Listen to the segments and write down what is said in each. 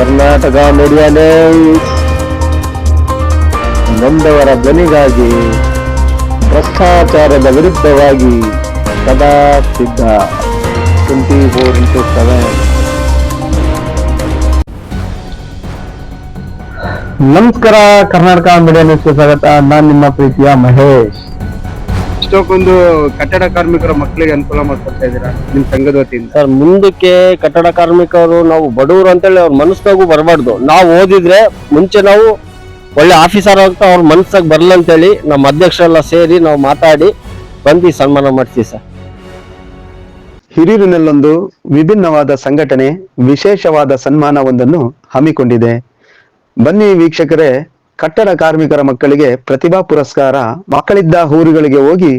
Karnataka media news ನೊಂದವರ ಧ್ವನಿಗಾಗಿ, ಭ್ರಷ್ಟಾಚಾರದ ವಿರುದ್ಧವಾಗಿ ಸದಾ ಸಿದ್ಧ. 24x7. ನಮಸ್ಕಾರ, ಕರ್ನಾಟಕ ಮೀಡಿಯಾ ನ್ಯೂಸ್ಗೆ ಸ್ವಾಗತ. ನಾನು ನಿಮ್ಮ ಪ್ರೀತಿಯ ಮಹೇಶ್. ಇಷ್ಟಕ್ಕೊಂದು ಕಟ್ಟಡ ಕಾರ್ಮಿಕರ ಮಕ್ಕಳಿಗೆ ಅನುಕೂಲ ಮಾಡ್ಕೊಡ್ತಾ ಇದ್ದೀರಾ ನಿಮ್ ಸಂಘದ ವತಿಯಿಂದ? ಸರ್, ಮುಂದಕ್ಕೆ ಕಟ್ಟಡ ಕಾರ್ಮಿಕರು ನಾವು ಬಡವರು ಅಂತೇಳಿ ಅವ್ರ ಮನಸ್ಸಾಗೂ ಬರಬಾರ್ದು. ನಾವು ಓದಿದ್ರೆ ಮುಂಚೆ ನಾವು ಒಳ್ಳೆ ಆಫೀಸರ್ ಆಗ್ತಾ ಅವ್ರ ಮನಸ್ಸಾಗ ಬರಲ್ಲ ಅಂತೇಳಿ ನಮ್ಮ ಅಧ್ಯಕ್ಷರೆಲ್ಲ ಸೇರಿ ನಾವು ಮಾತಾಡಿ ಬಂದು ಸನ್ಮಾನ ಮಾಡ್ತೀವಿ ಸರ್. ಹಿರಿಯೂರಿನಲ್ಲೊಂದು ವಿಭಿನ್ನವಾದ ಸಂಘಟನೆ ವಿಶೇಷವಾದ ಸನ್ಮಾನವೊಂದನ್ನು ಹಮ್ಮಿಕೊಂಡಿದೆ. ಬನ್ನಿ ವೀಕ್ಷಕರೇ, ಕಟ್ಟಡ ಕಾರ್ಮಿಕರ ಮಕ್ಕಳಿಗೆ ಪ್ರತಿಭಾ ಪುರಸ್ಕಾರ ಮಕ್ಕಳಿದ್ದ ಊರುಗಳಿಗೆ ಹೋಗಿ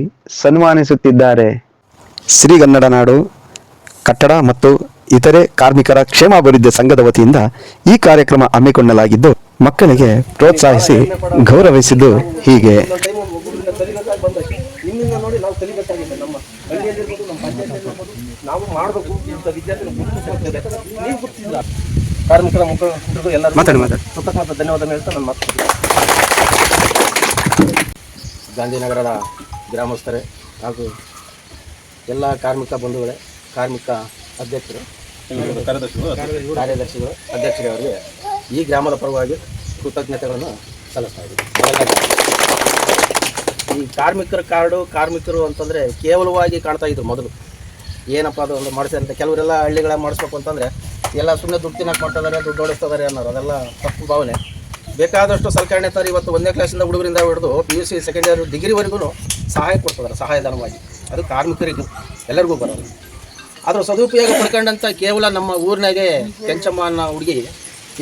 ಸನ್ಮಾನಿಸುತ್ತಿದ್ದಾರೆ. ಶ್ರೀಗನ್ನಡ ನಾಡು ಕಟ್ಟಡ ಮತ್ತು ಇತರೆ ಕಾರ್ಮಿಕರ ಕ್ಷೇಮಾಭಿವೃದ್ಧಿ ಸಂಘದ ವತಿಯಿಂದ ಈ ಕಾರ್ಯಕ್ರಮ ಹಮ್ಮಿಕೊಳ್ಳಲಾಗಿದ್ದು, ಮಕ್ಕಳಿಗೆ ಪ್ರೋತ್ಸಾಹಿಸಿ ಗೌರವಿಸಿದ್ದು ಹೀಗೆ. ಕಾರ್ಮಿಕರ ಮುಖಂಡರು ಎಲ್ಲರೂ ಕೃತಜ್ಞತಾ ಧನ್ಯವಾದ ಹೇಳ್ತಾ ನನ್ನ ಮಾತು. ಗಾಂಧಿನಗರದ ಗ್ರಾಮಸ್ಥರೇ ಹಾಗೂ ಎಲ್ಲ ಕಾರ್ಮಿಕ ಬಂಧುಗಳೇ, ಕಾರ್ಮಿಕ ಅಧ್ಯಕ್ಷರು, ಕಾರ್ಯದರ್ಶಿಗಳು, ಅಧ್ಯಕ್ಷರವರಿಗೆ ಈ ಗ್ರಾಮದ ಪರವಾಗಿ ಕೃತಜ್ಞತೆಗಳನ್ನು ಸಲ್ಲಿಸ್ತಾ ಇದ್ದೀವಿ. ಈ ಕಾರ್ಮಿಕರ ಕಾರ್ಡು, ಕಾರ್ಮಿಕರು ಅಂತಂದರೆ ಕೇವಲವಾಗಿ ಕಾಣ್ತಾ ಇದ್ರು ಮೊದಲು. ಏನಪ್ಪ ಅದು ಒಂದು ಮಾಡಿಸಿದಂತೆ ಕೆಲವರೆಲ್ಲ ಹಳ್ಳಿಗಳ ಮಾಡಿಸ್ಬೇಕು ಅಂತಂದರೆ ಎಲ್ಲ ಸುಮ್ಮನೆ ದುಡ್ಡು ತಿನ್ನಕ್ಕೆ ಮಾಡ್ತಿದ್ದಾರೆ, ದುಡ್ಡು ಓಡಿಸ್ತಿದ್ದಾರೆ ಅನ್ನೋರು, ಅದೆಲ್ಲ ತಪ್ಪು ಭಾವನೆ. ಬೇಕಾದಷ್ಟು ಸಲಕರಣೆ ತಾರೆ ಇವತ್ತು 1ನೇ ಕ್ಲಾಸಿಂದ ಹುಡುಗರಿಂದ ಹಿಡಿದು PUC ಸೆಕೆಂಡ್ ಇಯರ್ ಡಿಗ್ರಿವರೆಗೂ ಸಹಾಯ ಕೊಡ್ತಿದ್ದಾರೆ, ಸಹಾಯಧನವಾಗಿ. ಅದು ಕಾರ್ಮಿಕರಿಗೂ ಎಲ್ಲರಿಗೂ ಬರೋದು. ಅದರ ಸದುಪಯೋಗ ಪಡ್ಕೊಂಡಂಥ ಕೇವಲ ನಮ್ಮ ಊರಿನಾಗೆ ಕೆಂಚಮ್ಮ ಅನ್ನೋ ಹುಡುಗಿ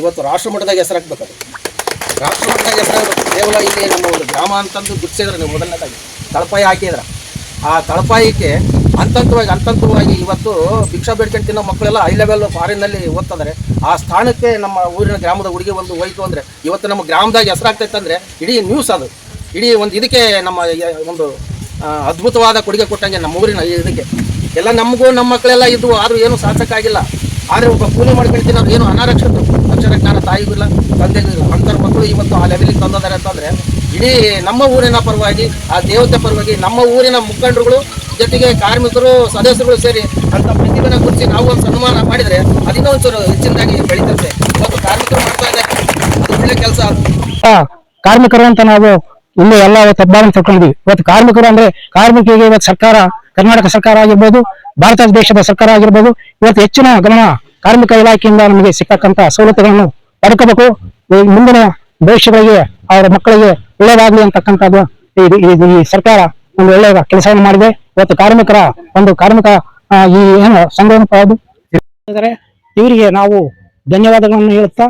ಇವತ್ತು ರಾಷ್ಟ್ರಮಟ್ಟದಾಗ ಹೆಸರಾಗಬೇಕದು. ರಾಷ್ಟ್ರಮಟ್ಟದಾಗ ಹೆಸರಾಗಬೇಕು. ಕೇವಲ ಇಲ್ಲಿ ನಮ್ಮ ಒಂದು ಗ್ರಾಮ ಅಂತಂದು ಗುರ್ಸಿದ್ರೆ ನೀವು ಮೊದಲನೇದಾಗಿ ತಳಪಾಯಿ ಹಾಕಿದ್ರೆ, ಆ ತಳಪಾಯಿಗೆ ಹಂತವಾಗಿ ಇವತ್ತು ಭಿಕ್ಷಾ ಬೇಡ್ಕೊಂಡು ತಿನ್ನೋ ಮಕ್ಕಳೆಲ್ಲ ಹೈ ಲೆವೆಲ್ ಫಾರಿನ್ನಲ್ಲಿ ಓದ್ತಿದ್ದಾರೆ. ಆ ಸ್ಥಾನಕ್ಕೆ ನಮ್ಮ ಊರಿನ ಗ್ರಾಮದ ಹುಡುಗಿ ಒಂದು ಹೋಯ್ತು ಅಂದರೆ ಇವತ್ತು ನಮ್ಮ ಗ್ರಾಮದಾಗ ಹೆಸರಾಗ್ತೈತೆ ಅಂದರೆ ಇಡೀ ನ್ಯೂಸ್ ಅದು. ಇಡೀ ಒಂದು ಇದಕ್ಕೆ ನಮ್ಮ ಒಂದು ಅದ್ಭುತವಾದ ಕೊಡುಗೆ ಕೊಟ್ಟಂಗೆ ನಮ್ಮ ಊರಿನ ಇದಕ್ಕೆ ಎಲ್ಲ. ನಮಗೂ ನಮ್ಮ ಮಕ್ಕಳೆಲ್ಲ ಇದ್ವು, ಆದರೂ ಏನೂ ಸಾಧಿಸೋಕ್ಕಾಗಿಲ್ಲ. ಆದರೆ ಒಬ್ಬ ಕೂಲಿ ಮಾಡ್ಕೊಳ್ತೀನಿ ಅವ್ರು ಏನು ಅನಾರಕ್ಷಿತರು, ಅಕ್ಷರ ಜ್ಞಾನ ತಾಯಿಗಿಲ್ಲ, ತಂದೆ ಅಂತರ ಮಕ್ಕಳು ಇವತ್ತು ಆ ಲೆವೆಲಿಗೆ ತಂದಿದ್ದಾರೆ ಅಂತಂದರೆ ಇಡೀ ನಮ್ಮ ಊರಿನ ಪರವಾಗಿ, ಆ ದೇವತೆ ಪರವಾಗಿ ನಮ್ಮ ಊರಿನ ಮುಖಂಡರುಗಳು ಜೊತೆಗೆ ಕಾರ್ಮಿಕರು ಸದಸ್ಯರುಗಳು ಸೇರಿ ಅಂತ ಪ್ರತಿಭೆನ ಗುರುತಿಸಿ ನಾವು ಒಂದು ಸನ್ಮಾನ ಮಾಡಿದರೆ ಅದನ್ನ ಒಂಚೂರು ಹೆಚ್ಚಿನದಾಗಿ ಬೆಳೀತಂತೆ. ಇವತ್ತು ಕಾರ್ಮಿಕರು ಮಾಡ್ತಾ ಇದ್ದಾರೆ, ಅದು ಒಳ್ಳೆ ಕೆಲಸ. ಕಾರ್ಮಿಕರು ಅಂತ ನಾವು ಇನ್ನೂ ಎಲ್ಲ ತಬ್ಬಾವನ್ನು ತಿಳ್ಕೊಂಡಿದ್ವಿ. ಇವತ್ತು ಕಾರ್ಮಿಕರು ಅಂದ್ರೆ ಕಾರ್ಮಿಕರಿಗೆ ಇವತ್ತು ಸರ್ಕಾರ, ಕರ್ನಾಟಕ ಸರ್ಕಾರ ಆಗಿರ್ಬೋದು, ಭಾರತ ದೇಶದ ಸರ್ಕಾರ ಆಗಿರ್ಬೋದು, ಇವತ್ತು ಹೆಚ್ಚಿನ ಗಮನ ಕಾರ್ಮಿಕ ಇಲಾಖೆಯಿಂದ ನಮಗೆ ಸಿಕ್ಕಂತ ಸವಲತ್ತುಗಳನ್ನು ಪಡ್ಕೋಬೇಕು. ಮುಂದಿನ ಭವಿಷ್ಯಗಳಿಗೆ ಅವರ ಮಕ್ಕಳಿಗೆ ಒಳ್ಳೆಯದಾಗಲಿ ಅಂತಕ್ಕಂಥದ್ದು ಈ ಸರ್ಕಾರ ಒಂದು ಒಳ್ಳೆಯ ಕೆಲಸವನ್ನು ಮಾಡಿದೆ. ಇವತ್ತು ಕಾರ್ಮಿಕರ ಒಂದು ಕಾರ್ಮಿಕ ಈ ಏನು ಸಂಘವನ್ನು ಇವರಿಗೆ ನಾವು ಧನ್ಯವಾದಗಳನ್ನು ಹೇಳುತ್ತಾ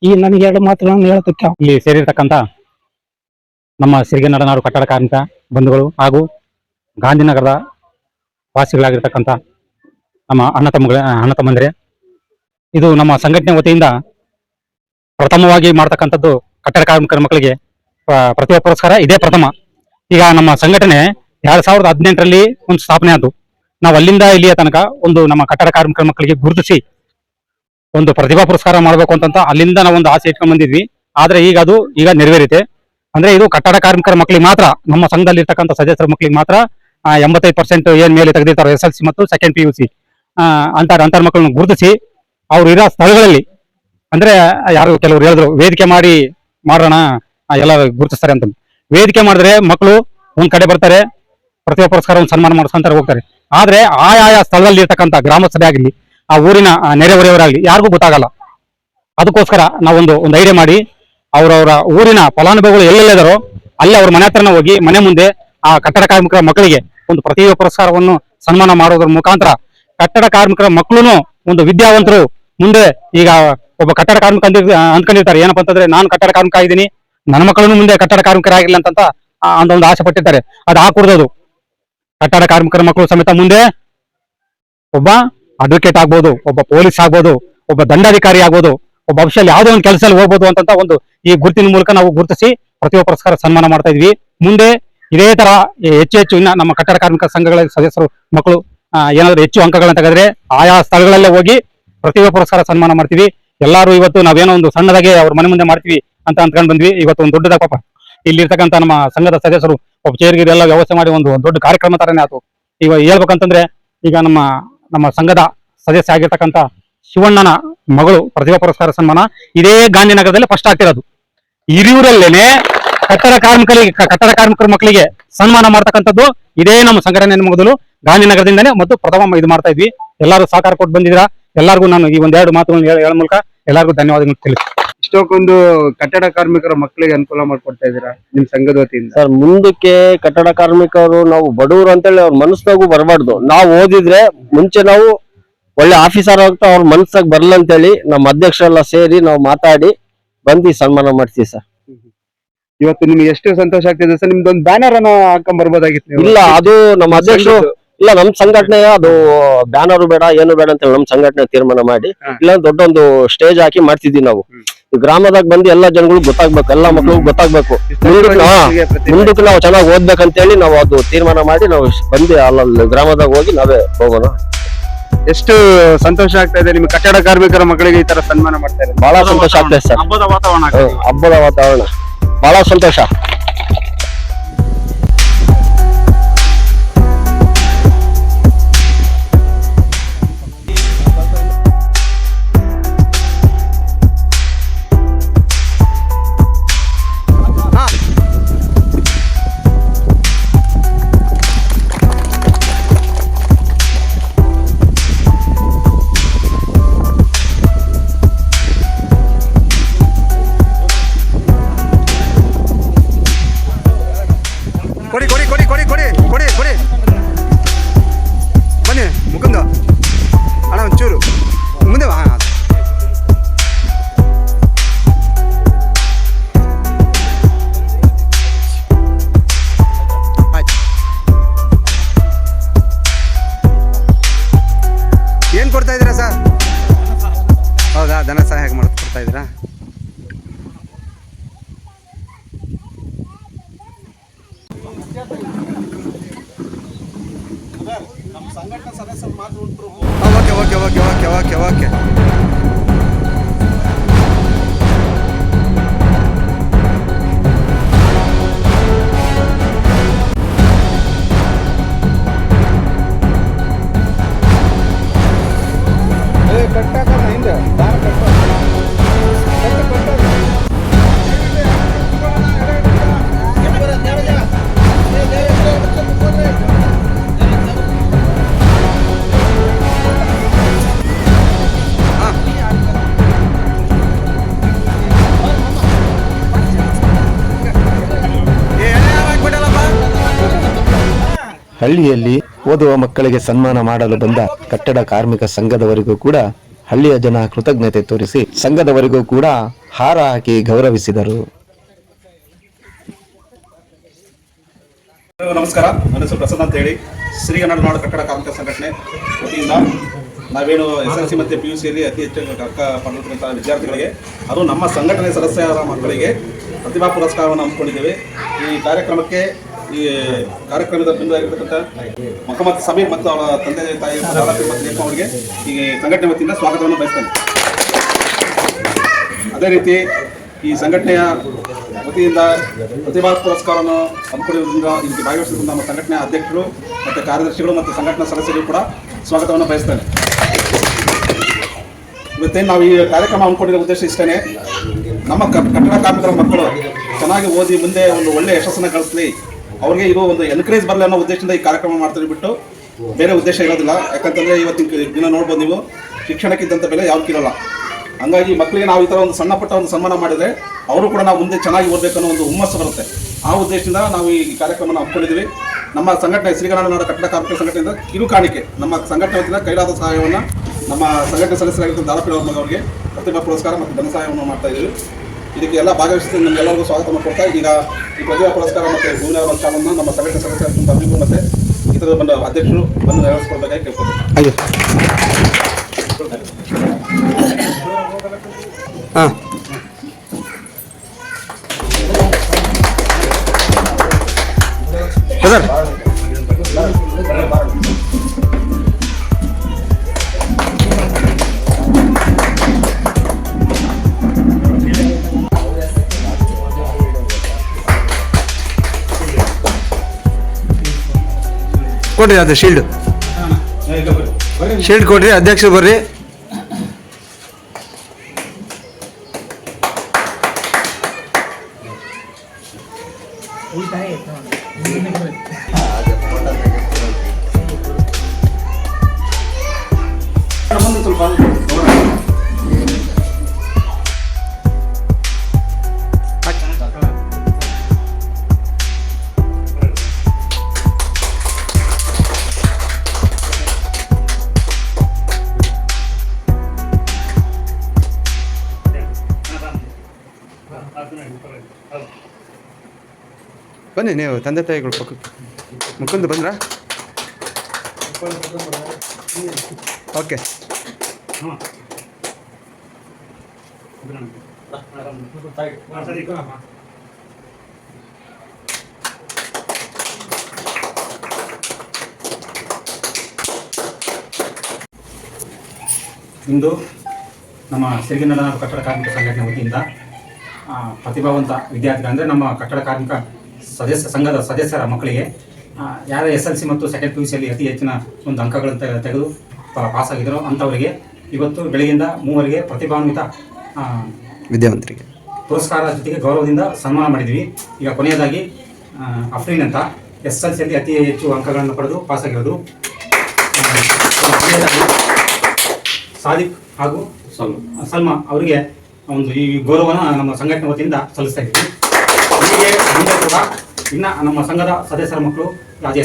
ಈ ನನಗೆ 2 ಮಾತುಗಳನ್ನು ಹೇಳೋದಕ್ಕೆ ಇಲ್ಲಿ ಸೇರಿರ್ತಕ್ಕಂಥ ನಮ್ಮ ಶ್ರೀಗನ್ನಡ ನಾಡು ಕಟ್ಟಡ ಕಾರ್ಮಿಕ ಬಂಧುಗಳು ಹಾಗೂ ಗಾಂಧಿನಗರದ ವಾಸಿಗಳಾಗಿರ್ತಕ್ಕಂಥ ನಮ್ಮ ಅಣ್ಣ ತಮ್ಮಂದಿರೇ, ಇದು ನಮ್ಮ ಸಂಘಟನೆ ವತಿಯಿಂದ ಪ್ರಥಮವಾಗಿ ಮಾಡ್ತಕ್ಕಂಥದ್ದು ಕಟ್ಟಡ ಕಾರ್ಮಿಕರ ಮಕ್ಕಳಿಗೆ ಪ್ರತಿಭಾ ಪುರಸ್ಕಾರ. ಇದೇ ಪ್ರಥಮ. ಈಗ ನಮ್ಮ ಸಂಘಟನೆ 2018ರಲ್ಲಿ ಒಂದು ಸ್ಥಾಪನೆ ಆಯಿತು. ನಾವು ಅಲ್ಲಿಂದ ಇಲ್ಲಿಯ ತನಕ ಒಂದು ನಮ್ಮ ಕಟ್ಟಡ ಕಾರ್ಮಿಕರ ಮಕ್ಕಳಿಗೆ ಗುರುತಿಸಿ ಒಂದು ಪ್ರತಿಭಾ ಪುರಸ್ಕಾರ ಮಾಡಬೇಕು ಅಂತ ಅಲ್ಲಿಂದ ನಾವು ಒಂದು ಆಸೆ ಇಟ್ಕೊಂಡ್ ಬಂದಿದ್ವಿ. ಆದ್ರೆ ಈಗ ನೆರವೇರಿತೆ. ಅಂದ್ರೆ ಇದು ಕಟ್ಟಡ ಕಾರ್ಮಿಕರ ಮಕ್ಕಳಿಗೆ ಮಾತ್ರ, ನಮ್ಮ ಸಂಘದಲ್ಲಿ ಇರ್ತಕ್ಕಂಥ ಸದಸ್ಯರ ಮಕ್ಕಳಿಗೆ ಮಾತ್ರ 85% ಏನ್ ಮೇಲೆ ತೆಗೆದಿರ್ತಾರೆ SLC ಮತ್ತು ಸೆಕೆಂಡ್ PUC ಅಂತರ ಮಕ್ಕಳನ್ನು ಗುರುತಿಸಿ ಅವ್ರು ಇರೋ ಸ್ಥಳಗಳಲ್ಲಿ, ಅಂದ್ರೆ ಯಾರು ಕೆಲವರು ಹೇಳಿದ್ರು ವೇದಿಕೆ ಮಾಡಿ ಮಾಡೋಣ ಎಲ್ಲ ಗುರುತಿಸ್ತಾರೆ ಅಂತ. ವೇದಿಕೆ ಮಾಡಿದ್ರೆ ಮಕ್ಕಳು ಒಂದ್ ಕಡೆ ಬರ್ತಾರೆ, ಪ್ರತಿಭಾ ಪುರಸ್ಕಾರ ಒಂದು ಸನ್ಮಾನ ಮಾಡಿಸ್ಕೊಂತಾರೆ, ಹೋಗ್ತಾರೆ. ಆದ್ರೆ ಆಯಾ ಸ್ಥಳದಲ್ಲಿ ಇರ್ತಕ್ಕಂಥ ಗ್ರಾಮಸಭೆ ಆಗಲಿ, ಆ ಊರಿನ ನೆರೆಹೊರೆಯವರಾಗಲಿ ಯಾರಿಗೂ ಗೊತ್ತಾಗಲ್ಲ. ಅದಕ್ಕೋಸ್ಕರ ನಾವೊಂದು ಐಡಿಯಾ ಮಾಡಿ ಅವರವರ ಊರಿನ ಫಲಾನುಭವಿಗಳು ಎಲ್ಲೆಲ್ಲಿದಾರೋ ಅಲ್ಲಿ ಅವ್ರ ಮನೆ ಹತ್ರನ ಹೋಗಿ ಮನೆ ಮುಂದೆ ಆ ಕಟ್ಟಡ ಕಾರ್ಮಿಕರ ಮಕ್ಕಳಿಗೆ ಒಂದು ಪ್ರತಿಭಾ ಪುರಸ್ಕಾರವನ್ನು ಸನ್ಮಾನ ಮಾಡೋದ್ರ ಮುಖಾಂತರ ಕಟ್ಟಡ ಕಾರ್ಮಿಕರ ಮಕ್ಕಳು ಒಂದು ವಿದ್ಯಾವಂತರು ಮುಂದೆ, ಈಗ ಒಬ್ಬ ಕಟ್ಟಡ ಕಾರ್ಮಿಕ ಅಂದ್ಕೊಂಡಿರ್ತಾರೆ ಏನಪ್ಪಾ ಅಂತಂದ್ರೆ ನಾನು ಕಟ್ಟಡ ಕಾರ್ಮಿಕ ಆಗಿದ್ದೀನಿ, ನನ್ನ ಮಕ್ಕಳನ್ನು ಮುಂದೆ ಕಟ್ಟಡ ಕಾರ್ಮಿಕರಾಗಿಲ್ಲ ಅಂತ ಒಂದು ಆಸೆ ಪಟ್ಟಿರ್ತಾರೆ. ಅದು ಹಾಕೂಡ್ದು. ಕಟ್ಟಡ ಕಾರ್ಮಿಕರ ಮಕ್ಕಳು ಸಮೇತ ಮುಂದೆ ಒಬ್ಬ ಅಡ್ವೊಕೇಟ್ ಆಗ್ಬೋದು, ಒಬ್ಬ ಪೊಲೀಸ್ ಆಗ್ಬೋದು, ಒಬ್ಬ ದಂಡಾಧಿಕಾರಿ ಆಗ್ಬೋದು, ಒಬ್ಬ ಭವಿಷ್ಯದಲ್ಲಿ ಯಾವುದೋ ಒಂದು ಕೆಲಸದಲ್ಲಿ ಹೋಗ್ಬೋದು ಅಂತ ಒಂದು ಈ ಗುರುತಿನ ಮೂಲಕ ನಾವು ಗುರುತಿಸಿ ಪ್ರತಿಭಾ ಪುರಸ್ಕಾರ ಸನ್ಮಾನ ಮಾಡ್ತಾ ಇದ್ವಿ. ಮುಂದೆ ಇದೇ ತರ ಹೆಚ್ಚು ಇನ್ನ ನಮ್ಮ ಕಟ್ಟಡ ಕಾರ್ಮಿಕ ಸಂಘಗಳ ಸದಸ್ಯರು ಮಕ್ಕಳು ಏನಾದ್ರು ಹೆಚ್ಚು ಅಂಕಗಳನ್ನ ತೆಗೆದ್ರೆ ಆಯಾ ಸ್ಥಳಗಳಲ್ಲೇ ಹೋಗಿ ಪ್ರತಿಭಾ ಪುರಸ್ಕಾರ ಸನ್ಮಾನ ಮಾಡ್ತೀವಿ. ಎಲ್ಲಾರು ಇವತ್ತು ನಾವೇನೋ ಒಂದು ಸಣ್ಣದಾಗೆ ಅವ್ರ ಮನೆ ಮುಂದೆ ಮಾಡ್ತೀವಿ ಅಂತ ಅಂದ್ಕೊಂಡ್ ಬಂದ್ವಿ. ಇವತ್ತು ಒಂದು ದೊಡ್ಡದಾಗ ಪಾಪ ಇಲ್ಲಿ ಇರ್ತಕ್ಕಂಥ ನಮ್ಮ ಸಂಘದ ಸದಸ್ಯರು ಪಾಪ ಚೇರ್ಗಿರಿ ಎಲ್ಲ ವ್ಯವಸ್ಥೆ ಮಾಡಿ ಒಂದು ದೊಡ್ಡ ಕಾರ್ಯಕ್ರಮ ತರನೇ ಆಯ್ತು. ಈಗ ಹೇಳ್ಬೇಕಂತಂದ್ರೆ ಈಗ ನಮ್ಮ ಸಂಘದ ಸದಸ್ಯ ಆಗಿರ್ತಕ್ಕಂಥ ಶಿವಣ್ಣನ ಮಗಳು ಪ್ರತಿಭಾ ಪುರಸ್ಕಾರ ಸನ್ಮಾನ ಇದೇ ಗಾಂಧಿನಗರದಲ್ಲಿ ಫಸ್ಟ್ ಆಗ್ತಿರೋದು. ಹಿರಿಯೂರಲ್ಲೇನೆ ಕಟ್ಟಡ ಕಾರ್ಮಿಕರ ಮಕ್ಕಳಿಗೆ ಸನ್ಮಾನ ಮಾಡ್ತಕ್ಕಂಥದ್ದು ಇದೇ ನಮ್ಮ ಸಂಘಟನೆ ಮೊದಲು ಗಾಂಧಿನಗರದಿಂದಾನೇ ಮತ್ತು ಪ್ರಥಮ ಇದು ಮಾಡ್ತಾ ಇದ್ವಿ. ಎಲ್ಲರೂ ಸಹಕಾರ ಕೊಟ್ಟು ಬಂದಿದ್ದೀರಾ. ಎಲ್ಲರಿಗೂ ನಾನು ಈ ಒಂದೆರಡು ಮಾತುಗಳನ್ನು ಹೇಳೋ ಮೂಲಕ ಎಲ್ಲರಿಗೂ ಧನ್ಯವಾದಗಳು ತಿಳಿಸಿ. ಇಷ್ಟಕ್ಕೊಂದು ಕಟ್ಟಡ ಕಾರ್ಮಿಕರ ಮಕ್ಕಳಿಗೆ ಅನುಕೂಲ ಮಾಡ್ಕೊಡ್ತಾ ಇದ್ದೀರಾ ನಿಮ್ ಸಂಘದ ವತಿಯಿಂದ. ಸರ್ ಮುಂದಕ್ಕೆ ಕಟ್ಟಡ ಕಾರ್ಮಿಕರು ನಾವು ಬಡವರು ಅಂತೇಳಿ ಅವ್ರ ಮನಸ್ಸಾಗೂ ಬರಬಾರ್ದು. ನಾವು ಓದಿದ್ರೆ ಮುಂಚೆ ನಾವು ಒಳ್ಳೆ ಆಫೀಸರ್ ಆಗ್ತಾ ಅವ್ರ ಮನಸ್ಸಾಗ ಬರ್ಲ ಅಂತೇಳಿ ನಮ್ಮ ಅಧ್ಯಕ್ಷರೆಲ್ಲ ಸೇರಿ ನಾವು ಮಾತಾಡಿ ಬಂದು ಸನ್ಮಾನ ಮಾಡ್ತೀವಿ ಸರ್. ಇವತ್ತು ನಿಮ್ಗೆ ಎಷ್ಟು ಸಂತೋಷ ಆಗ್ತಿದೆ ಸರ್. ನಿಮ್ದೊಂದು ಬ್ಯಾನರ್ ಅನ್ನ ಹಾಕೊಂಡ್ ಬರ್ಬೋದಾಗಿತ್ತು ನೀವು. ಇಲ್ಲ, ಅದು ನಮ್ಮ ಅಧ್ಯಕ್ಷರು ಇಲ್ಲ, ನಮ್ ಸಂಘಟನೆ ಅದು ಬ್ಯಾನರು ಬೇಡ ಏನು ಬೇಡ ಅಂತ ನಮ್ ಸಂಘಟನೆ ತೀರ್ಮಾನ ಮಾಡಿ ಇಲ್ಲ ದೊಡ್ಡೊಂದು ಸ್ಟೇಜ್ ಹಾಕಿ ಮಾಡ್ತಿದ್ವಿ ನಾವು. ಈ ಗ್ರಾಮದಾಗ ಬಂದು ಎಲ್ಲಾ ಜನಗಳು ಗೊತ್ತಾಗ್ಬೇಕು, ಎಲ್ಲಾ ಮಕ್ಳಿಗೂ ಗೊತ್ತಾಗ್ಬೇಕು, ಮುಂದಕ್ಕೆ ನಾವು ಚೆನ್ನಾಗಿ ಓದ್ಬೇಕಂತೇಳಿ ನಾವು ಅದು ತೀರ್ಮಾನ ಮಾಡಿ ನಾವು ಬಂದು ಅಲ್ಲಲ್ಲಿ ಗ್ರಾಮದಾಗ ಹೋಗಿ ನಾವೇ ಹೋಗೋಣ. ಎಷ್ಟು ಸಂತೋಷ ಆಗ್ತಾ ಇದೆ ನಿಮ್ಗೆ ಕಟ್ಟಡ ಕಾರ್ಮಿಕರ ಮಕ್ಕಳಿಗೆ ಈ ತರ ಸನ್ಮಾನ ಮಾಡ್ತಾ ಇದ್ದಾರೆ. ಬಹಳ ಸಂತೋಷ ಆಗ್ತದೆ ಸರ್. ಹಬ್ಬದ ವಾತಾವರಣ ಹಬ್ಬದ ವಾತಾವರಣ ಬಹಳ ಸಂತೋಷ. ಕೊಡಿ ಕೊಡಿ ಕೊಡಿ ಕೊಡಿ ಕೊಡಿ ಕೊಡಿ ಕೊಡಿ ಬನ್ನಿ ಮುಕುಂದ ಅಣ್ಣ ಒಂಚೂರು ಮುಂದೆ ಬಾ. ಏನ್ ಕೊಡ್ತಾ ಇದ್ದೀರಾ ಸರ್? ಹೌದಾ, ಧನ ಸಹಾಯ ಕೊಡ್ತಾ ಇದ್ದೀರಾ? Okay okay okay okay okay. ಹಳ್ಳಿಯಲ್ಲಿ ಓದುವ ಮಕ್ಕಳಿಗೆ ಸನ್ಮಾನ ಮಾಡಲು ಬಂದ ಕಟ್ಟಡ ಕಾರ್ಮಿಕ ಸಂಘದವರಿಗೂ ಕೂಡ ಹಳ್ಳಿಯ ಜನ ಕೃತಜ್ಞತೆ ತೋರಿಸಿ ಸಂಘದವರಿಗೂ ಕೂಡ ಹಾರ ಹಾಕಿ ಗೌರವಿಸಿದರು. ನಮಸ್ಕಾರ, ನನ್ನ ಹೆಸರು ಪ್ರಸನ್ನ ಅಂತ ಹೇಳಿ ಶ್ರೀಗನ್ನಡ ನಾಡು ಕಟ್ಟಡ ಕಾರ್ಮಿಕ ಸಂಘಟನೆ ವತಿಯಿಂದ ನಾವೇನು SLC ಮತ್ತು PUCಯಲ್ಲಿ ಅತಿ ಹೆಚ್ಚು ಅಂಕ ಪಡೆದಿರುವಂತಹ ವಿದ್ಯಾರ್ಥಿಗಳಿಗೆ ಅದು ನಮ್ಮ ಸಂಘಟನೆ ಸದಸ್ಯರ ಮಕ್ಕಳಿಗೆ ಪ್ರತಿಭಾ ಪುರಸ್ಕಾರವನ್ನು ಹಮ್ಮಿಕೊಂಡಿದ್ದೇವೆ. ಈ ಕಾರ್ಯಕ್ರಮಕ್ಕೆ ಈ ಕಾರ್ಯಕ್ರಮದ ಬಿಂದುವಾಗಿರ್ತಕ್ಕಂಥ ಮೊಹಮ್ಮದ್ ಸಮೀರ್ ಮತ್ತು ಅವರ ತಂದೆ ತಾಯಿ ಅವರಿಗೆ ಈ ಸಂಘಟನೆ ವತಿಯಿಂದ ಸ್ವಾಗತವನ್ನು ಬಯಸ್ತೇನೆ. ಅದೇ ರೀತಿ ಈ ಸಂಘಟನೆಯ ವತಿಯಿಂದ ಪ್ರತಿಭಾ ಪುರಸ್ಕಾರವನ್ನು ಹಮ್ಮಿಕೊಂಡಿರುವುದರಿಂದ ಇದಕ್ಕೆ ಭಾಗವಹಿಸಿದ ನಮ್ಮ ಸಂಘಟನೆಯ ಅಧ್ಯಕ್ಷರು ಮತ್ತು ಕಾರ್ಯದರ್ಶಿಗಳು ಮತ್ತು ಸಂಘಟನಾ ಸದಸ್ಯರಿಗೂ ಕೂಡ ಸ್ವಾಗತವನ್ನು ಬಯಸ್ತೇನೆ. ಇವತ್ತೇನು ನಾವು ಈ ಕಾರ್ಯಕ್ರಮ ಹಮ್ಮಿಕೊಂಡಿರೋ ಉದ್ದೇಶ ಇಷ್ಟೇ, ನಮ್ಮ ಕಟ್ಟಡ ಕಾರ್ಮಿಕರ ಮಕ್ಕಳು ಚೆನ್ನಾಗಿ ಓದಿ ಮುಂದೆ ಒಂದು ಒಳ್ಳೆಯ ಯಶಸ್ಸನ್ನು ಗಳಿಸಲಿ, ಅವ್ರಿಗೆ ಇದು ಒಂದು ಎನ್ಕರೇಜ್ ಬರಲಿ ಅನ್ನೋ ಉದ್ದೇಶದಿಂದ ಈ ಕಾರ್ಯಕ್ರಮ ಮಾಡ್ತಾರೆ ಬಿಟ್ಟು ಬೇರೆ ಉದ್ದೇಶ ಇರೋದಿಲ್ಲ. ಯಾಕಂತಂದರೆ ಇವತ್ತಿನ ದಿನ ನೋಡ್ಬೋದು ನೀವು, ಶಿಕ್ಷಣಕ್ಕಿದ್ದಂಥ ಬೆಲೆ ಯಾವಕ್ಕಿರಲ್ಲ. ಹಂಗಾಗಿ ಮಕ್ಕಳಿಗೆ ನಾವು ಈ ಥರ ಒಂದು ಸಣ್ಣ ಪುಟ್ಟ ಒಂದು ಸನ್ಮಾನ ಮಾಡಿದರೆ ಅವರು ಕೂಡ ನಾವು ಮುಂದೆ ಚೆನ್ನಾಗಿ ಓದಬೇಕು ಅನ್ನೋ ಒಂದು ಹುಮ್ಮಸ್ಸು ಬರುತ್ತೆ. ಆ ಉದ್ದೇಶದಿಂದ ನಾವು ಈ ಕಾರ್ಯಕ್ರಮನ ಹಮ್ಮಿಕೊಂಡಿದ್ದೀವಿ. ನಮ್ಮ ಸಂಘಟನೆ ಶ್ರೀಗನ್ನಡ ನಾಡು ಕಟ್ಟಡ ಕಾರ್ಮಿಕ ಸಂಘಟನೆಯಿಂದ ಕಿರು ಕಾಣಿಕೆ ನಮ್ಮ ಸಂಘಟನೆ ವತಿಯಿಂದ ಕೈಲಾದ ಸಹಾಯವನ್ನು ನಮ್ಮ ಸಂಘಟನೆ ಸದಸ್ಯರಾಗಿದ್ದ ದಾರಪೀಡ ಅವರಿಗೆ ಪ್ರತಿಭಾ ಪುರಸ್ಕಾರ ಮತ್ತು ಧನ ಸಹಾಯವನ್ನು ಮಾಡ್ತಾ ಇದ್ದೀವಿ. ಇದಕ್ಕೆ ಎಲ್ಲ ಭಾಗವಹಿಸಿ ನಮಗೆಲ್ಲರಿಗೂ ಸ್ವಾಗತ ಕೊಡ್ತಾ ಈಗ ಈ ಪ್ರತಿಭಾ ಪುರಸ್ಕಾರ ಮತ್ತು ಭೂಮಿಯ ವಂಶವನ್ನು ನಮ್ಮ ಸಂಘಟನೆ ಸದಸ್ಯರಾಗಿದ್ದ ಅಭಿಗೂ ಮತ್ತು ಇತರ ಬಂದ ಅಧ್ಯಕ್ಷರು ಬಂದು ನೆರವೇರಿಸಿಕೊಡ್ಬೇಕಾಗಿ ಕೇಳ್ಕೊಳ್ತೀನಿ. ಹಾಂ ಸರ್ ಕೊಡ್ರಿ ಅದು ಶೀಲ್ಡ್ ಕೊಡ್ರಿ, ಅಧ್ಯಕ್ಷರು ಬರ್ರಿ. ಬನ್ನಿ ನೀವು ತಂದೆ ತಾಯಿಗಳು ಪಕ್ಕಕ್ಕೆ ಮುಖಂದು ಬಂದ್ರಾ? ಓಕೆ. ಇಂದು ನಮ್ಮ ಸಿರಿಗೆನ್ನಡನಾಡು ಕಟ್ಟಡ ಕಾರ್ಮಿಕ ಸಂಘಟನೆ ವತಿಯಿಂದ ಪ್ರತಿಭಾವಂತ ವಿದ್ಯಾರ್ಥಿಗಳು ಅಂದರೆ ನಮ್ಮ ಕಟ್ಟಡ ಕಾರ್ಮಿಕ ಸಂಘದ ಸದಸ್ಯರ ಮಕ್ಕಳಿಗೆ ಯಾರು SLC ಮತ್ತು ಸೆಕೆಂಡ್ PUCಯಲ್ಲಿ ಅತಿ ಹೆಚ್ಚಿನ ಒಂದು ಅಂಕಗಳನ್ನು ತೆಗೆದು ಪಾಸಾಗಿದ್ದರೋ ಅಂಥವರಿಗೆ ಇವತ್ತು ಬೆಳಗ್ಗೆಯಿಂದ 3 ಪ್ರತಿಭಾನ್ವಿತ ವಿದ್ಯಾವಂತರಿಗೆ ಪುರಸ್ಕಾರ ಜೊತೆಗೆ ಗೌರವದಿಂದ ಸನ್ಮಾನ ಮಾಡಿದ್ವಿ. ಈಗ ಕೊನೆಯದಾಗಿ ಅಫ್ರೀನ್ ಅಂತ SLCಯಲ್ಲಿ ಅತಿ ಹೆಚ್ಚು ಅಂಕಗಳನ್ನು ಪಡೆದು ಪಾಸಾಗಿರೋದು. ಸಾದಿಕ್ ಹಾಗೂ ಸಲ್ಮಾ ಅವರಿಗೆ ಒಂದು ಈ ಗೌರವನ ನಮ್ಮ ಸಂಘಟನೆ ವತಿಯಿಂದ ಸಲ್ಲಿಸ್ತಾ ಇದ್ದೀವಿ. ಹೀಗೆ ಮುಂದೆ ಕೂಡ ಇನ್ನು ನಮ್ಮ ಸಂಘದ ಸದಸ್ಯರ ಮಕ್ಕಳು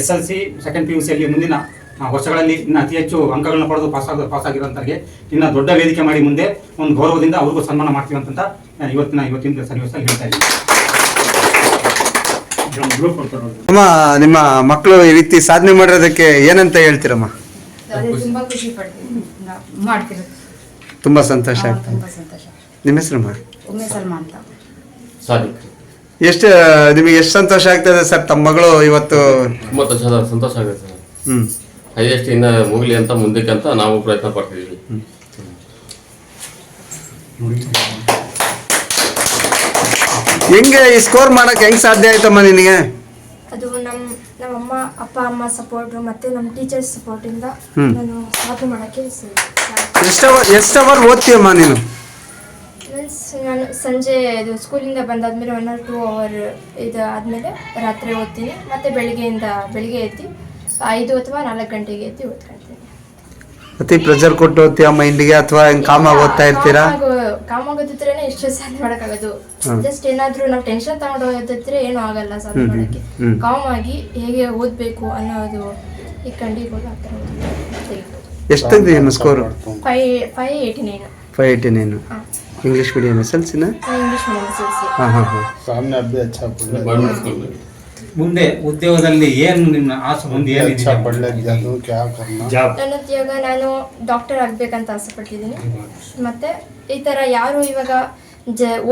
SLC ಸೆಕೆಂಡ್ PUCಯಲ್ಲಿ ಮುಂದಿನ ವರ್ಷಗಳಲ್ಲಿ ಇನ್ನು ಅತಿ ಹೆಚ್ಚು ಅಂಕಗಳನ್ನು ಪಡೆದು ಪಾಸಾಗಿರೋಂಥವ್ರಿಗೆ ಇನ್ನು ದೊಡ್ಡ ವೇದಿಕೆ ಮಾಡಿ ಮುಂದೆ ಒಂದು ಗೌರವದಿಂದ ಅವ್ರಿಗೂ ಸನ್ಮಾನ ಮಾಡ್ತೀವಿ ಅಂತ ಇವತ್ತಿನ ಸನ್ನಿವೇಶದಲ್ಲಿ ಹೇಳ್ತಾ ಇದ್ದೀವಿ. ನಿಮ್ಮ ಮಕ್ಕಳು ಈ ರೀತಿ ಸಾಧನೆ ಮಾಡಿರೋದಕ್ಕೆ ಏನಂತ ಹೇಳ್ತೀರಮ್ಮ? ತುಂಬಾ ಖುಷಿ ಪಡ್ತೀನಿ, ಮಾಡ್ತಿರೋದು ತುಂಬಾ ಸಂತೋಷ ಆಗ್ತದೆ. ತುಂಬಾ ಸಂತೋಷ. ನಿಮ್ಮ ಹೆಸರಮ್ಮ? ಒಮ್ಮೆ ಸಲ್ಮಾ ಅಂತ. ನಿಮಗೆ ಎಷ್ಟು ಸಂತೋಷ ಆಗ್ತದೆ ಸರ್ ತಮ್ಮ ಮಗಳು ಇವತ್ತು? ತುಂಬಾ ಸಂತೋಷ ಆಗುತ್ತೆ ಸರ್. ಹೈಯೆಸ್ಟ್ ಇನ್ನ ಮುಗ್ಲಿ ಅಂತ ಮುಂದಕ್ಕೆ ಅಂತ ನಾವು ಪ್ರಯತ್ನ ಪಡ್ತಿದ್ದೀವಿ. ಹೆಂಗೆ ಈ ಸ್ಕೋರ್ ಮಾಡಕ್ ಹೆಂಗ್ ಸಾಧ್ಯ ಆಯ್ತಮ್ಮ ನಿನಗೆ? ಅದು ನಮ್ಮ ಅಪ್ಪ ಅಮ್ಮ ಸಪೋರ್ಟ್ ಮತ್ತೆ ನಮ್ಮ ಟೀಚರ್ಸ್ ಸಪೋರ್ಟ್ ಇಂದ ನಾನು ಸಾಧನೆ ಮಾಡಕ್ಕೆ ಎಷ್ಟು ಅವರ್ ಓದ್ತೀಯಮ್ಮ ನೀನು? ನಾನು ಸಂಜೆ ಇದು ಸ್ಕೂಲಿಂದ ಬಂದಾದ್ಮೇಲೆ 1 or 2 hour ಇದು ಆದ್ಮೇಲೆ ರಾತ್ರಿ ಓದ್ತೀನಿ. ಮತ್ತೆ ಬೆಳಿಗ್ಗೆ ಎದ್ದು 5 ಅಥವಾ 4 ಗಂಟೆಗೆ ಎದ್ದು ಓದ್ಕೊಳ್ತೀನಿ. ಅತಿ ಪ್ರೆಷರ್ ಕೊಟ್ಟು ಓದ್ತೀಯ ಮೈಂಡಿಗೆ ಅಥವಾ ಕಾಮಾಗಿ ಓದ್ತಾ ಇರ್ತೀರಾ? ಕಾಮಾಗೋದಿದ್ರೇನೆ ಎಷ್ಟು ಸಾಧನೆ ಮಾಡೋಕ್ಕಾಗೋದು. ಜಸ್ಟ್ ಏನಾದ್ರೂ ನಾವು ಟೆನ್ಷನ್ ತಗೊಂಡು ಓದಿದ್ರೆ ಏನೂ ಆಗಲ್ಲ ಸಾಧನೆ ಮಾಡೋಕ್ಕೆ. ಕಾಮ್ ಆಗಿ ಹೇಗೆ ಓದಬೇಕು ಅನ್ನೋದು ಈ ಕಂಡಿಗೋದು ಆ ಥರ ಎಷ್ಟು ತೆಗೆದಿದ್ದೀಯ ಸ್ಕೋರ್? 589. 589. इंग्लिश मीडियम SLC ना? English medium SLC. हाँ हाँ हाँ. सामने अब भी अच्छा पढ़ ಮುಂದೆ ಉದ್ಯೋಗದಲ್ಲಿ ಏನು ನಿಮ್ಮ ಆಸೆ? ಮುಂದೆ ಏನು अच्छा पढ़ लिया तो क्या करना? ನನ್ನ ಇವಾಗ ನಾನು ಡಾಕ್ಟರ್ ಆಗ್ಬೇಕಂತ ಆಸೆ ಪಡ್ತಿದ್ದೀನಿ. ಮತ್ತೆ ಈ ತರ ಯಾರು ಇವಾಗ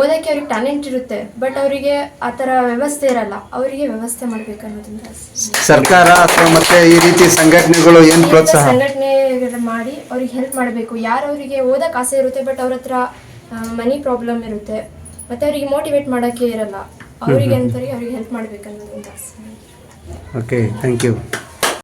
ಓದಕ್ಕೆ ಅವ್ರಿಗೆ ಟ್ಯಾಲೆಂಟ್ ಇರುತ್ತೆ, ಬಟ್ ಅವರಿಗೆ ಆ ಥರ ವ್ಯವಸ್ಥೆ ಇರಲ್ಲ. ಅವರಿಗೆ ವ್ಯವಸ್ಥೆ ಮಾಡ್ಬೇಕನ್ನೋದ್ರಿಂದ ಸರ್ಕಾರ ಅಥವಾ ಮತ್ತೆ ಈ ರೀತಿ ಸಂಘಟನೆಗಳು ಏನು ಪ್ರೋತ್ಸಾಹ ಸಂಘಟನೆ ಮಾಡಿ ಅವ್ರಿಗೆ ಹೆಲ್ಪ್ ಮಾಡಬೇಕು. ಯಾರು ಅವರಿಗೆ ಓದಕ್ಕೆ ಆಸೆ ಇರುತ್ತೆ ಬಟ್ ಅವ್ರ ಹತ್ರ ಮನಿ ಪ್ರಾಬ್ಲಮ್ ಇರುತ್ತೆ, ಮತ್ತೆ ಅವರಿಗೆ ಮೋಟಿವೇಟ್ ಮಾಡೋಕ್ಕೆ ಇರಲ್ಲ, ಅವರಿಗೆ ಅಂತಾರೆ ಅವ್ರಿಗೆ ಹೆಲ್ಪ್ ಮಾಡ್ಬೇಕನ್ನೋದ್ರಿಂದ ಆಸೆ. Okay, thank you.